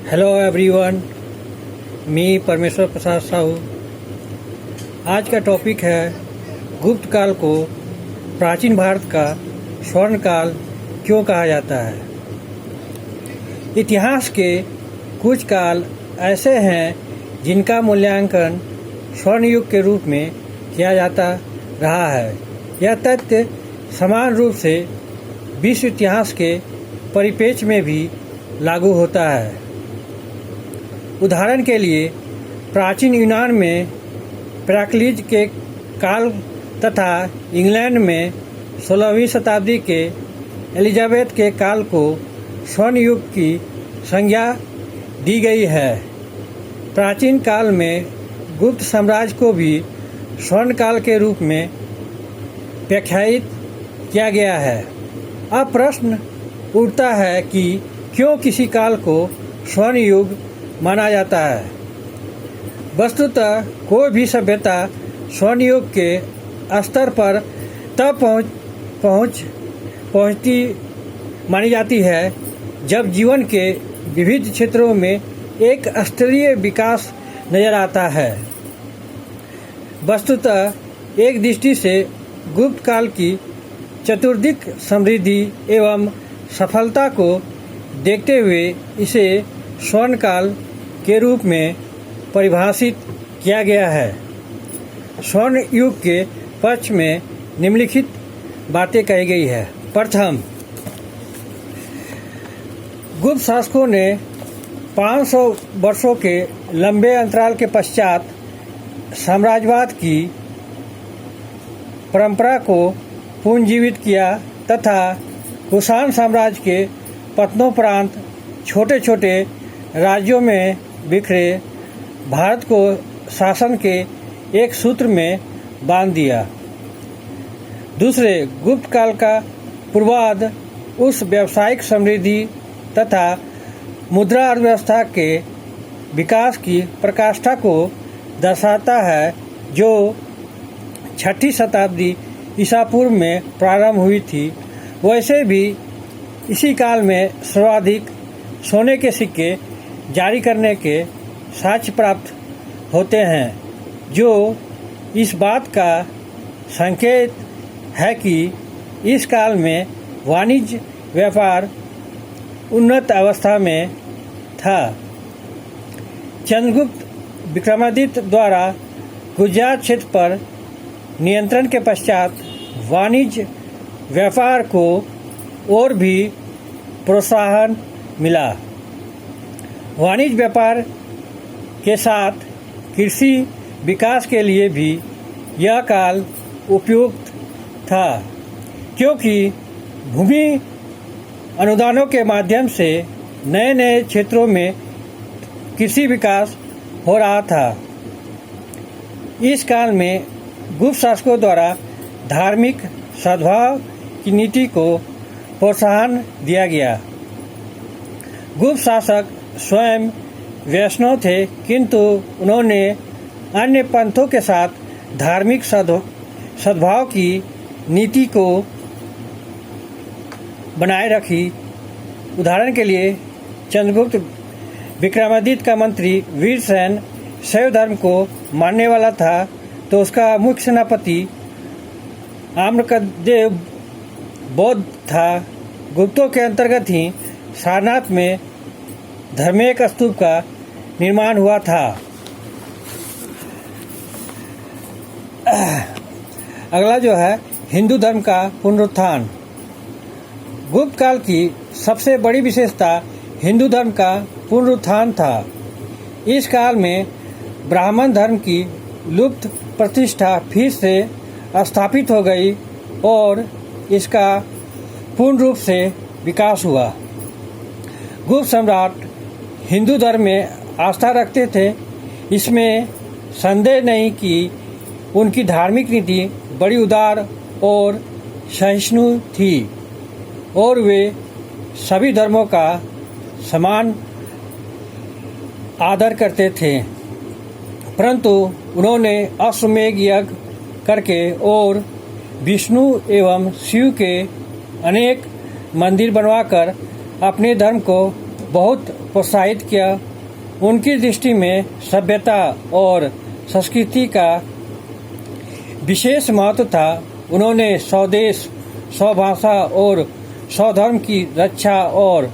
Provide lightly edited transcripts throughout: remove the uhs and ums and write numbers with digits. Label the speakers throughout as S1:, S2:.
S1: Hello everyone, मैं परमेश्वर प्रसाद साहू। आज का टॉपिक है गुप्त काल को प्राचीन भारत का स्वर्ण काल क्यों कहा जाता है। इतिहास के कुछ काल ऐसे हैं जिनका मूल्यांकन स्वर्ण युग के रूप में किया जाता रहा है। यह तथ्य समान रूप से विश्व इतिहास के परिप्रेक्ष्य में भी लागू होता है। उदाहरण के लिए प्राचीन यूनान में पेरिक्लिस के काल तथा इंग्लैंड में 16वीं शताब्दी के एलिजाबेथ के काल को स्वर्ण युग की संज्ञा दी गई है। प्राचीन काल में गुप्त साम्राज्य को भी स्वर्ण काल के रूप में व्याख्यायित किया गया है। अब प्रश्न उठता है कि क्यों किसी काल को स्वर्ण युग माना जाता है। वस्तुतः कोई भी सभ्यता स्वर्ण युग के स्तर पर तब पहुंचती मानी जाती है जब जीवन के विविध क्षेत्रों में एक स्तरीय विकास नजर आता है। वस्तुतः एक दृष्टि से गुप्त काल की चतुर्दिक समृद्धि एवं सफलता को देखते हुए इसे स्वर्ण काल के रूप में परिभाषित किया गया है। स्वर्ण युग के पक्ष में निम्नलिखित बातें कही गई है। प्रथम, गुप्त शासकों ने 500 वर्षों के लंबे अंतराल के पश्चात साम्राज्यवाद की परंपरा को पुनर्जीवित किया तथा कुषाण साम्राज्य के पतनोपरांत छोटे छोटे राज्यों में बिखरे भारत को शासन के एक सूत्र में बांध दिया। दूसरे, गुप्त काल का पूर्वार्ध उस व्यावसायिक समृद्धि तथा मुद्रा अर्थव्यवस्था के विकास की प्रकाष्ठा को दर्शाता है जो 6ठी शताब्दी ईसा पूर्व में प्रारंभ हुई थी। वैसे भी इसी काल में सर्वाधिक सोने के सिक्के जारी करने के साक्ष्य प्राप्त होते हैं, जो इस बात का संकेत है कि इस काल में वाणिज्य व्यापार उन्नत अवस्था में था। चंद्रगुप्त विक्रमादित्य द्वारा गुजरात क्षेत्र पर नियंत्रण के पश्चात वाणिज्य व्यापार को और भी प्रोत्साहन मिला। वाणिज्य व्यापार के साथ कृषि विकास के लिए भी यह काल उपयुक्त था, क्योंकि भूमि अनुदानों के माध्यम से नए नए क्षेत्रों में कृषि विकास हो रहा था। इस काल में गुप्त शासकों द्वारा धार्मिक सद्भाव की नीति को प्रोत्साहन दिया गया। गुप्त शासक स्वयं वैष्णव थे, किंतु उन्होंने अन्य पंथों के साथ धार्मिक सद्भाव की नीति को बनाए रखी। उदाहरण के लिए चंद्रगुप्त विक्रमादित्य का मंत्री वीरसेन शैव धर्म को मानने वाला था, तो उसका मुख्य सेनापति आम्रकदेव बौद्ध था। गुप्तों के अंतर्गत ही सारनाथ में धर्मेक स्तूप का निर्माण हुआ था। अगला जो है हिंदू धर्म का पुनरुत्थान। गुप्त काल की सबसे बड़ी विशेषता हिंदू धर्म का पुनरुत्थान था। इस काल में ब्राह्मण धर्म की लुप्त प्रतिष्ठा फिर से स्थापित हो गई और इसका पूर्ण रूप से विकास हुआ। गुप्त सम्राट हिंदू धर्म में आस्था रखते थे, इसमें संदेह नहीं कि उनकी धार्मिक नीति बड़ी उदार और सहिष्णु थी और वे सभी धर्मों का समान आदर करते थे। परंतु उन्होंने अश्वमेध यज्ञ करके और विष्णु एवं शिव के अनेक मंदिर बनवाकर अपने धर्म को बहुत प्रोत्साहित किया। उनकी दृष्टि में सभ्यता और संस्कृति का विशेष महत्व था। उन्होंने स्वदेश, स्वभाषा और स्वधर्म की रक्षा और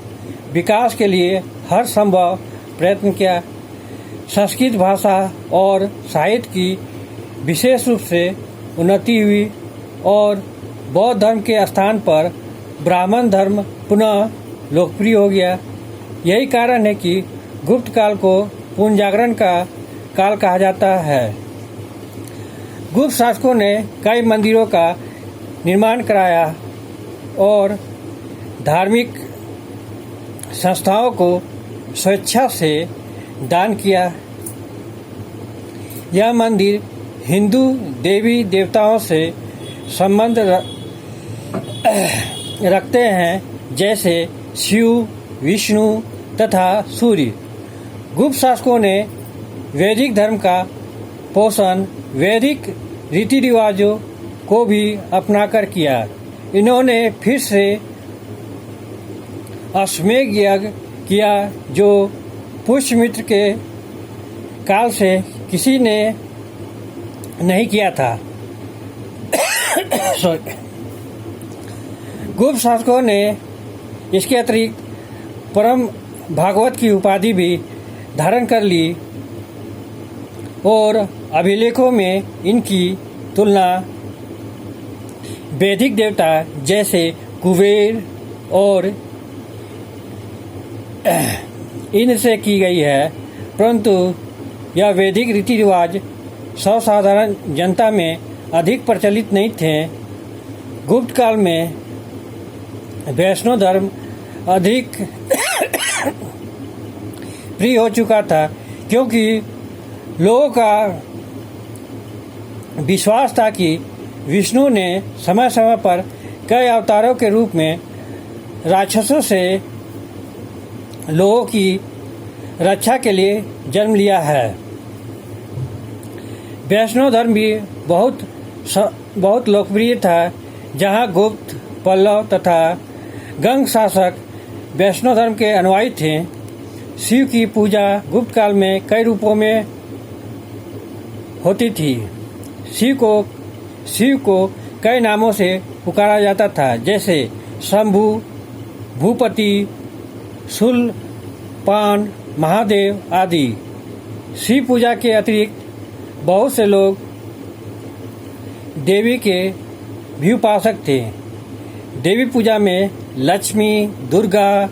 S1: विकास के लिए हर संभव प्रयत्न किया। संस्कृत भाषा और साहित्य की विशेष रूप से उन्नति हुई और बौद्ध धर्म के स्थान पर ब्राह्मण धर्म पुनः लोकप्रिय हो गया। यही कारण है कि गुप्त काल को पुनर्जागरण का काल कहा जाता है। गुप्त शासकों ने कई मंदिरों का निर्माण कराया और धार्मिक संस्थाओं को स्वेच्छा से दान किया। यह मंदिर हिंदू देवी देवताओं से संबंध रखते हैं, जैसे शिव, विष्णु तथा सूर्य। गुप्त शासकों ने वैदिक धर्म का पोषण वैदिक रीति रिवाजों को भी अपनाकर किया। इन्होंने फिर से अश्वमेध यज्ञ किया, जो पुष्यमित्र के काल से किसी ने नहीं किया था। गुप्त शासकों ने इसके अतिरिक्त परम भागवत की उपाधि भी धारण कर ली और अभिलेखों में इनकी तुलना वैदिक देवता जैसे कुबेर और इनसे की गई है, परंतु यह वैदिक रीति रिवाज सर्वसाधारण जनता में अधिक प्रचलित नहीं थे। गुप्त काल में वैष्णव धर्म अधिक प्रिय हो चुका था, क्योंकि लोगों का विश्वास था कि विष्णु ने समय समय पर कई अवतारों के रूप में राक्षसों से लोगों की रक्षा के लिए जन्म लिया है। वैष्णव धर्म भी बहुत लोकप्रिय था, जहां गुप्त, पल्लव तथा गंग शासक वैष्णव धर्म के अनुयायी थे। शिव की पूजा गुप्त काल में कई रूपों में होती थी। शिव को कई नामों से पुकारा जाता था, जैसे शंभु, भूपति, शूल, पान, महादेव आदि। शिव पूजा के अतिरिक्त बहुत से लोग देवी के भी उपासक थे। देवी पूजा में लक्ष्मी, दुर्गा,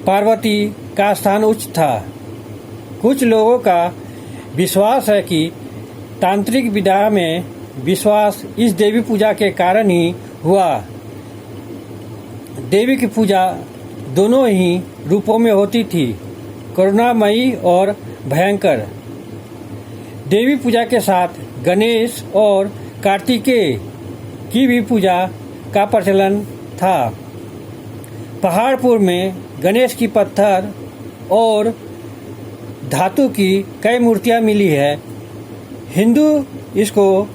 S1: पार्वती का स्थान उच्च था। कुछ लोगों का विश्वास है कि तांत्रिक विद्या में विश्वास इस देवी पूजा के कारण ही हुआ। देवी की पूजा दोनों ही रूपों में होती थी, करुणामयी और भयंकर। देवी पूजा के साथ गणेश और कार्तिकेय की भी पूजा का प्रचलन था। पहाड़पुर में गणेश की पत्थर और धातु की कई मूर्तियां मिली है। हिंदू इसको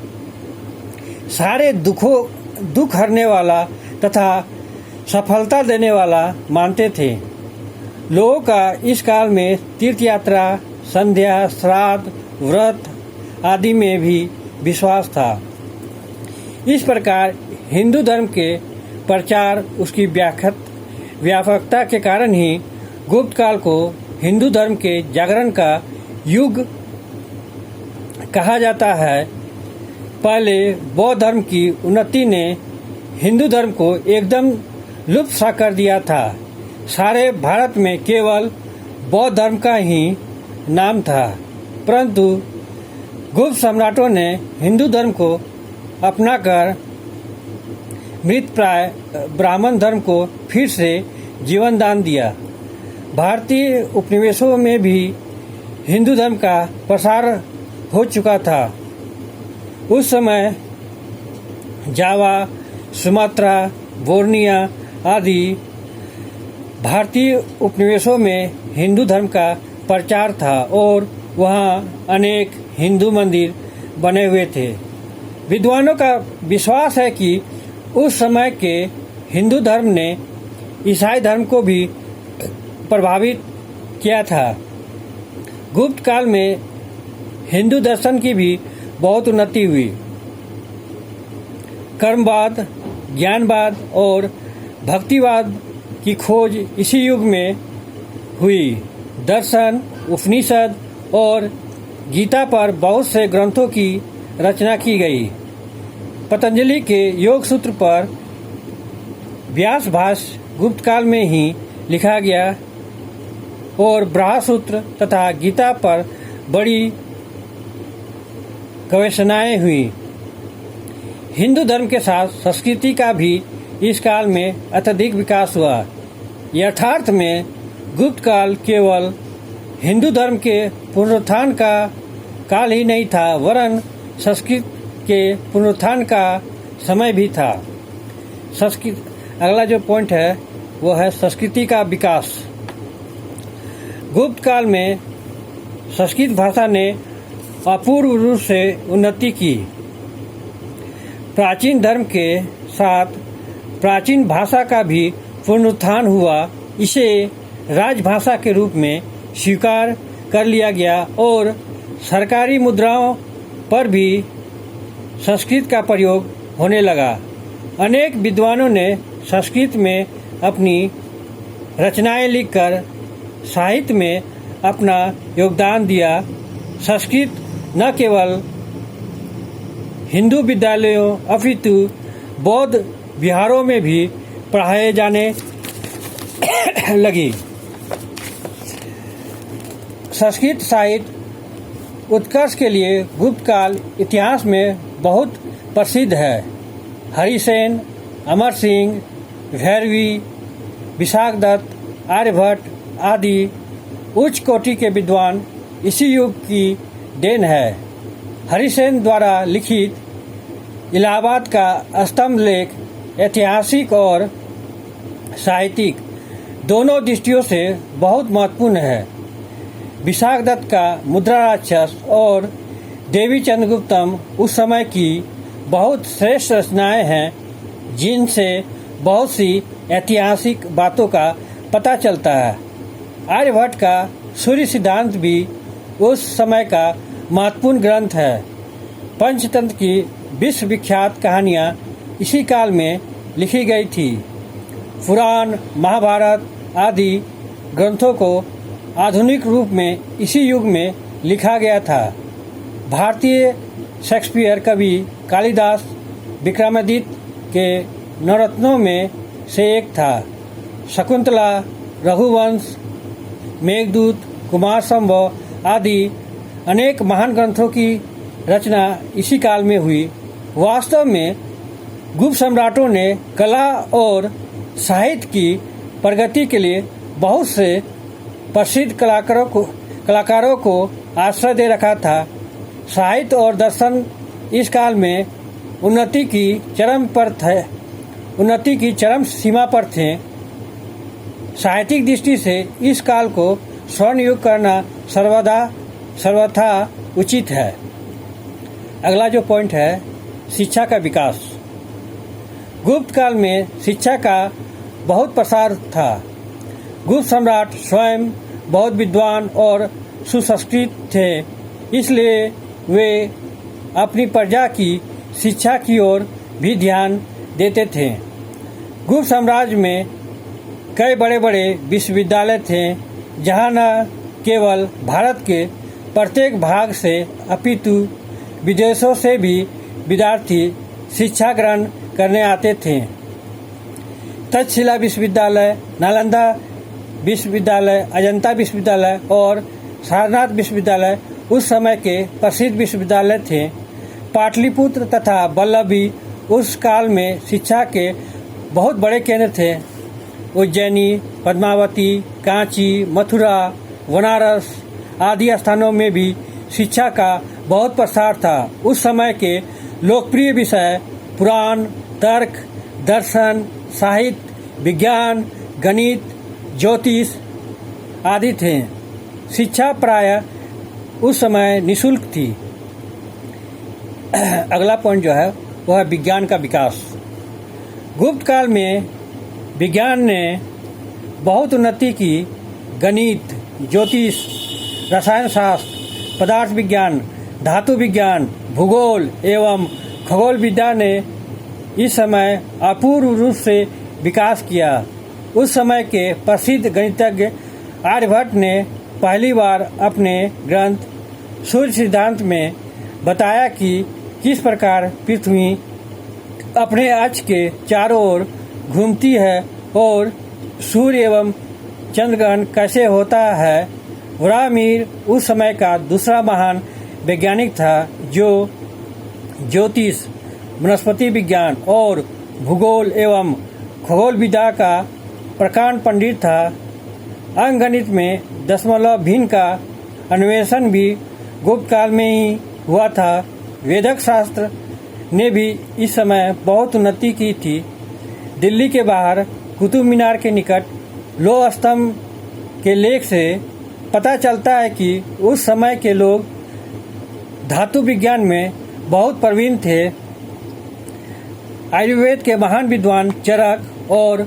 S1: सारे दुख हरने वाला तथा सफलता देने वाला मानते थे। लोगों का इस काल में तीर्थ यात्रा, संध्या, श्राद्ध, व्रत आदि में भी विश्वास था। इस प्रकार हिंदू धर्म के प्रचार, उसकी व्यापकता के कारण ही गुप्त काल को हिंदू धर्म के जागरण का युग कहा जाता है। पहले बौद्ध धर्म की उन्नति ने हिंदू धर्म को एकदम लुप्त सा कर दिया था। सारे भारत में केवल बौद्ध धर्म का ही नाम था, परंतु गुप्त सम्राटों ने हिंदू धर्म को अपनाकर मृतप्राय ब्राह्मण धर्म को फिर से जीवन दान दिया। भारतीय उपनिवेशों में भी हिंदू धर्म का प्रसार हो चुका था। उस समय जावा, सुमात्रा, बोर्निया आदि भारतीय उपनिवेशों में हिंदू धर्म का प्रचार था और वहाँ अनेक हिंदू मंदिर बने हुए थे। विद्वानों का विश्वास है कि उस समय के हिंदू धर्म ने ईसाई धर्म को भी प्रभावित किया था। गुप्त काल में हिंदू दर्शन की भी बहुत उन्नति हुई। कर्मवाद, ज्ञानवाद और भक्तिवाद की खोज इसी युग में हुई। दर्शन, उपनिषद और गीता पर बहुत से ग्रंथों की रचना की गई। पतंजलि के योग सूत्र पर व्यास भाष्य गुप्त काल में ही लिखा गया और ब्रह्मसूत्र तथा गीता पर बड़ी गवेषणाएं हुई। हिंदू धर्म के साथ संस्कृति का भी इस काल में अत्यधिक विकास हुआ। यथार्थ में गुप्त काल केवल हिंदू धर्म के पुनरुत्थान का काल ही नहीं था, वरन संस्कृत के पुनरुत्थान का समय भी था। अगला जो पॉइंट है वो है संस्कृति का विकास। गुप्त काल में संस्कृत भाषा ने अपूर्व रूप से उन्नति की। प्राचीन धर्म के साथ प्राचीन भाषा का भी पुनरुत्थान हुआ। इसे राजभाषा के रूप में स्वीकार कर लिया गया और सरकारी मुद्राओं पर भी संस्कृत का प्रयोग होने लगा। अनेक विद्वानों ने संस्कृत में अपनी रचनाएं लिखकर साहित्य में अपना योगदान दिया। संस्कृत न केवल हिंदू विद्यालयों अपितु बौद्ध विहारों में भी पढ़ाए जाने लगी। संस्कृत साहित्य उत्कर्ष के लिए गुप्त काल इतिहास में बहुत प्रसिद्ध है। हरिसेन, अमर सिंह, भैरवी, विशाखदत्त, आर्यभट्ट आदि उच्च कोटि के विद्वान इसी युग की देन है। हरिसेन द्वारा लिखित इलाहाबाद का स्तंभ लेख ऐतिहासिक और साहित्यिक दोनों दृष्टियों से बहुत महत्वपूर्ण है। विशाखदत्त का मुद्रा राक्षस और देवी चंद्रगुप्तम उस समय की बहुत श्रेष्ठ रचनाएं हैं, जिनसे बहुत सी ऐतिहासिक बातों का पता चलता है। आर्यभट्ट का सूर्य सिद्धांत भी उस समय का महत्वपूर्ण ग्रंथ है। पंचतंत्र की विश्व विख्यात कहानियाँ इसी काल में लिखी गई थी। पुराण, महाभारत आदि ग्रंथों को आधुनिक रूप में इसी युग में लिखा गया था। भारतीय शेक्सपियर कवि कालिदास विक्रमादित्य के नवरत्नों में से एक था। शकुंतला, रघुवंश, मेघदूत, कुमार संभव आदि अनेक महान ग्रंथों की रचना इसी काल में हुई। वास्तव में गुप्त सम्राटों ने कला और साहित्य की प्रगति के लिए बहुत से प्रसिद्ध कलाकारों को आश्रय दे रखा था। साहित्य और दर्शन इस काल में उन्नति की चरम सीमा पर थे। साहित्यिक दृष्टि से इस काल को स्वर्ण युग करना सर्वथा उचित है। अगला जो पॉइंट है शिक्षा का विकास। गुप्त काल में शिक्षा का बहुत प्रसार था। गुप्त सम्राट स्वयं बहुत विद्वान और सुसंस्कृत थे, इसलिए वे अपनी प्रजा की शिक्षा की ओर भी ध्यान देते थे। गुप्त साम्राज्य में कई बड़े बड़े विश्वविद्यालय थे, जहाँ न केवल भारत के प्रत्येक भाग से अपितु विदेशों से भी विद्यार्थी शिक्षा ग्रहण करने आते थे। तक्षशिला विश्वविद्यालय, नालंदा विश्वविद्यालय, अजंता विश्वविद्यालय और सारनाथ विश्वविद्यालय उस समय के प्रसिद्ध विश्वविद्यालय थे। पाटलिपुत्र तथा वल्लभी उस काल में शिक्षा के बहुत बड़े केंद्र थे। उज्जैनी, पद्मावती, कांची, मथुरा, बनारस आदि स्थानों में भी शिक्षा का बहुत प्रसार था। उस समय के लोकप्रिय विषय पुराण, तर्क, दर्शन, साहित्य, विज्ञान, गणित, ज्योतिष आदि थे। शिक्षा प्रायः उस समय निःशुल्क थी। अगला पॉइंट जो है वह है विज्ञान का विकास। गुप्त काल में विज्ञान ने बहुत उन्नति की। गणित, ज्योतिष, रसायन शास्त्र, पदार्थ विज्ञान, धातु विज्ञान, भूगोल एवं खगोल विद्या ने इस समय अपूर्व रूप से विकास किया। उस समय के प्रसिद्ध गणितज्ञ आर्यभट्ट ने पहली बार अपने ग्रंथ सूर्य सिद्धांत में बताया कि किस प्रकार पृथ्वी अपने अक्ष के चारों ओर घूमती है और सूर्य एवं चंद्रग्रहण कैसे होता है। व्रामीर उस समय का दूसरा महान वैज्ञानिक था जो ज्योतिष, वनस्पति विज्ञान और भूगोल एवं खगोल विद्या का प्रकांड पंडित था। अंकगणित में दशमलव भिन्न का अन्वेषण भी गुप्त काल में ही हुआ था। वेदक शास्त्र ने भी इस समय बहुत उन्नति की थी। दिल्ली के बाहर कुतुब मीनार के निकट लौह स्तंभ के लेख से पता चलता है कि उस समय के लोग धातु विज्ञान में बहुत प्रवीण थे। आयुर्वेद के महान विद्वान चरक और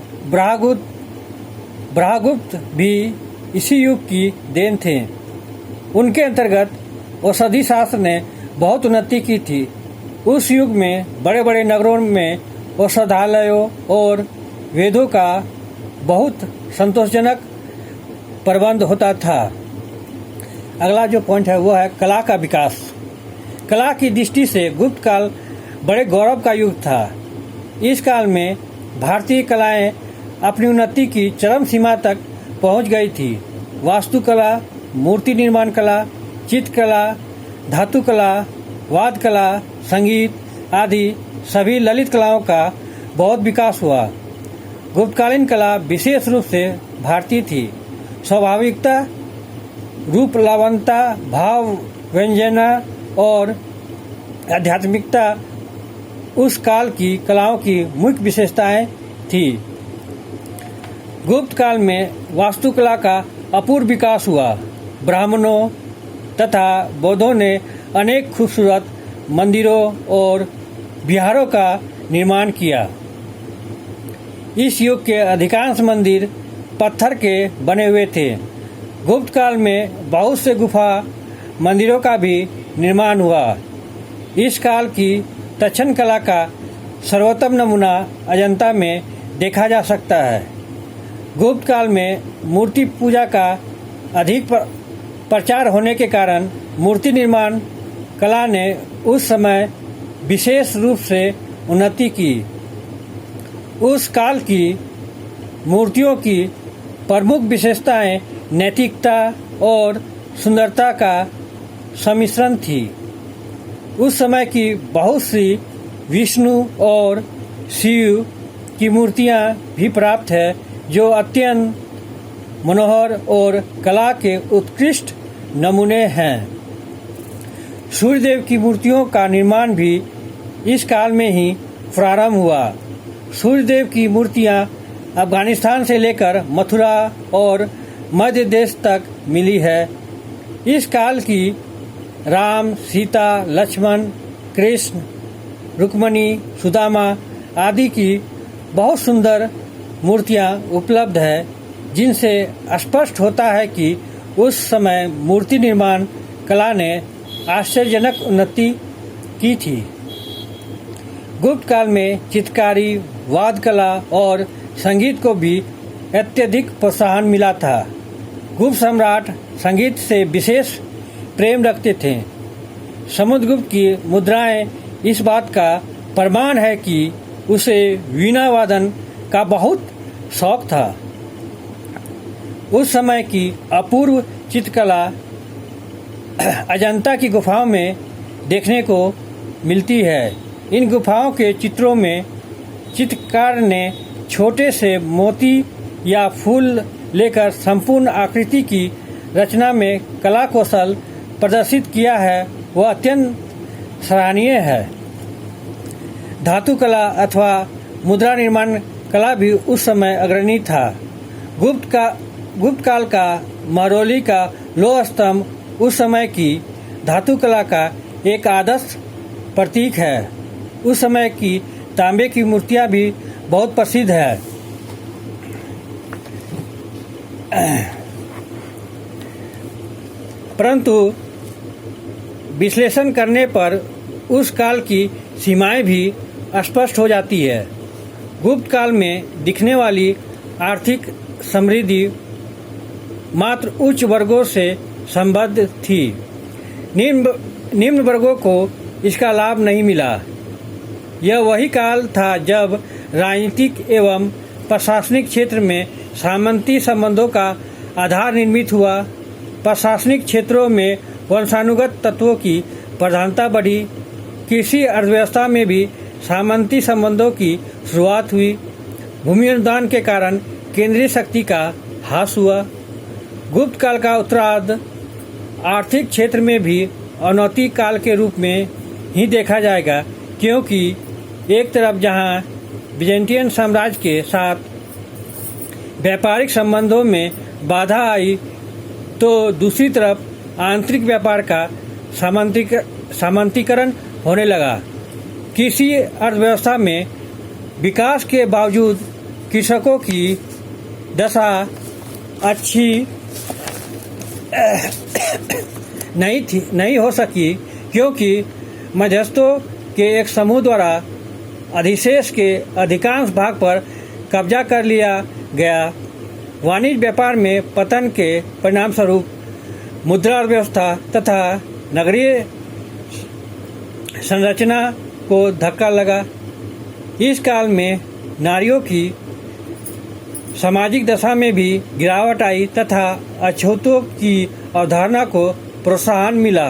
S1: ब्रह्मगुप्त भी इसी युग की देन थे। उनके अंतर्गत औषधि शास्त्र ने बहुत उन्नति की थी। उस युग में बड़े बड़े नगरों में औषधालयों और वेदों का बहुत संतोषजनक प्रबंध होता था। अगला जो पॉइंट है वो है कला का विकास। कला की दृष्टि से गुप्त काल बड़े गौरव का युग था। इस काल में भारतीय कलाएं अपनी उन्नति की चरम सीमा तक पहुंच गई थी। वास्तुकला, मूर्ति निर्माण कला, चित्रकला, धातु कला, वाद्य कला, संगीत आदि सभी ललित कलाओं का बहुत विकास हुआ। गुप्तकालीन कला विशेष रूप से भारतीय थी। स्वाभाविकता, रूप लावणता, भाव व्यंजना और आध्यात्मिकता उस काल की कलाओं की मुख्य विशेषताएं थी। गुप्त काल में वास्तुकला का अपूर्व विकास हुआ। ब्राह्मणों तथा बौद्धों ने अनेक खूबसूरत मंदिरों और विहारों का निर्माण किया। इस युग के अधिकांश मंदिर पत्थर के बने हुए थे। गुप्त काल में बहुत से गुफा मंदिरों का भी निर्माण हुआ। इस काल की दक्षिण कला का सर्वोत्तम नमूना अजंता में देखा जा सकता है। गुप्त काल में मूर्ति पूजा का अधिक प्रचार होने के कारण मूर्ति निर्माण कला ने उस समय विशेष रूप से उन्नति की। उस काल की मूर्तियों की प्रमुख विशेषताएं नैतिकता और सुंदरता का सम्मिश्रण थी। उस समय की बहुत सी विष्णु और शिव की मूर्तियां भी प्राप्त है जो अत्यंत मनोहर और कला के उत्कृष्ट नमूने हैं। सूर्यदेव की मूर्तियों का निर्माण भी इस काल में ही प्रारंभ हुआ। सूर्यदेव की मूर्तियां अफगानिस्तान से लेकर मथुरा और मध्य देश तक मिली है। इस काल की राम, सीता, लक्ष्मण, कृष्ण, रुक्मणी, सुदामा आदि की बहुत सुंदर मूर्तियां उपलब्ध है, जिनसे स्पष्ट होता है कि उस समय मूर्ति निर्माण कला ने आश्चर्यजनक उन्नति की थी। गुप्त काल में चित्रकारी, वाद्य कला और संगीत को भी अत्यधिक प्रोत्साहन मिला था। गुप्त सम्राट संगीत से विशेष प्रेम रखते थे। समुद्रगुप्त की मुद्राएं इस बात का प्रमाण है कि उसे वीणा वादन का बहुत शौक था। उस समय की अपूर्व चित्रकला अजंता की गुफाओं में देखने को मिलती है। इन गुफाओं के चित्रों में चित्रकार ने छोटे से मोती या फूल लेकर संपूर्ण आकृति की रचना में कला कौशल प्रदर्शित किया है, वह अत्यंत सराहनीय है। धातु कला अथवा मुद्रा निर्माण कला भी उस समय अग्रणी था। गुप्त काल का महरौली का लौह स्तंभ उस समय की धातु कला का एक आदर्श प्रतीक है। उस समय की तांबे की मूर्तियां भी बहुत प्रसिद्ध है। परंतु विश्लेषण करने पर उस काल की सीमाएं भी स्पष्ट हो जाती है। गुप्त काल में दिखने वाली आर्थिक समृद्धि मात्र उच्च वर्गों से संबद्ध थी। निम्न वर्गों को इसका लाभ नहीं मिला। यह वही काल था जब राजनीतिक एवं प्रशासनिक क्षेत्र में सामंती संबंधों का आधार निर्मित हुआ। प्रशासनिक क्षेत्रों में वंशानुगत तत्वों की प्रधानता बढ़ी। कृषि अर्थव्यवस्था में भी सामंती संबंधों की शुरुआत हुई। भूमि अनुदान के कारण केंद्रीय शक्ति का ह्रास हुआ। गुप्त काल का उत्तरार्ध आर्थिक क्षेत्र में भी अनौतिक काल के रूप में ही देखा जाएगा, क्योंकि एक तरफ जहां बिजेंटियन साम्राज्य के साथ व्यापारिक संबंधों में बाधा आई, तो दूसरी तरफ आंतरिक व्यापार का सामंतीकरण होने लगा। कृषि अर्थव्यवस्था में विकास के बावजूद कृषकों की दशा अच्छी नहीं हो सकी, क्योंकि मध्यस्थों के एक समूह द्वारा अधिशेष के अधिकांश भाग पर कब्जा कर लिया गया। वाणिज्य व्यापार में पतन के परिणामस्वरूप मुद्रा अर्थव्यवस्था तथा नगरीय संरचना को धक्का लगा। इस काल में नारियों की सामाजिक दशा में भी गिरावट आई तथा अछूतों की अवधारणा को प्रोत्साहन मिला।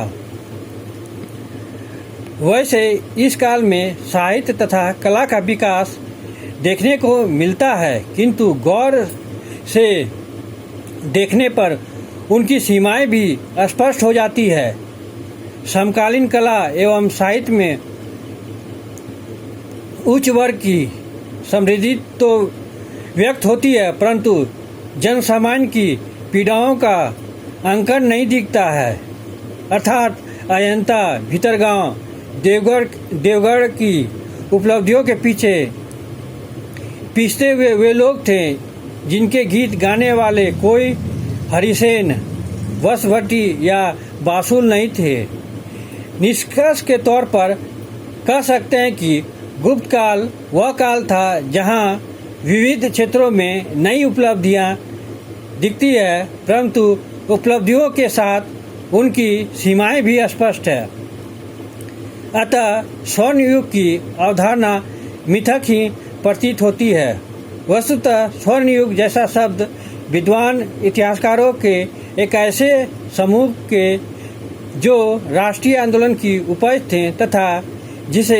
S1: वैसे इस काल में साहित्य तथा कला का विकास देखने को मिलता है, किंतु गौर से देखने पर उनकी सीमाएं भी स्पष्ट हो जाती है। समकालीन कला एवं साहित्य में उच्च वर्ग की समृद्धि तो व्यक्त होती है, परंतु जनसामान्य की पीड़ाओं का अंकन नहीं दिखता है। अर्थात अजंता, भीतरगांव, देवगढ़ की उपलब्धियों के पीछे पीसते हुए वे लोग थे जिनके गीत गाने वाले कोई हरिसेन, वसभट्टी या बासुल नहीं थे। निष्कर्ष के तौर पर कह सकते हैं कि गुप्त काल वह काल था जहां विविध क्षेत्रों में नई उपलब्धियां दिखती है, परंतु उपलब्धियों के साथ उनकी सीमाएं भी स्पष्ट है। अतः स्वर्ण युग की अवधारणा मिथक ही प्रतीत होती है। वस्तुतः स्वर्ण युग जैसा शब्द विद्वान इतिहासकारों के एक ऐसे समूह के जो राष्ट्रीय आंदोलन की उपज थे तथा जिसे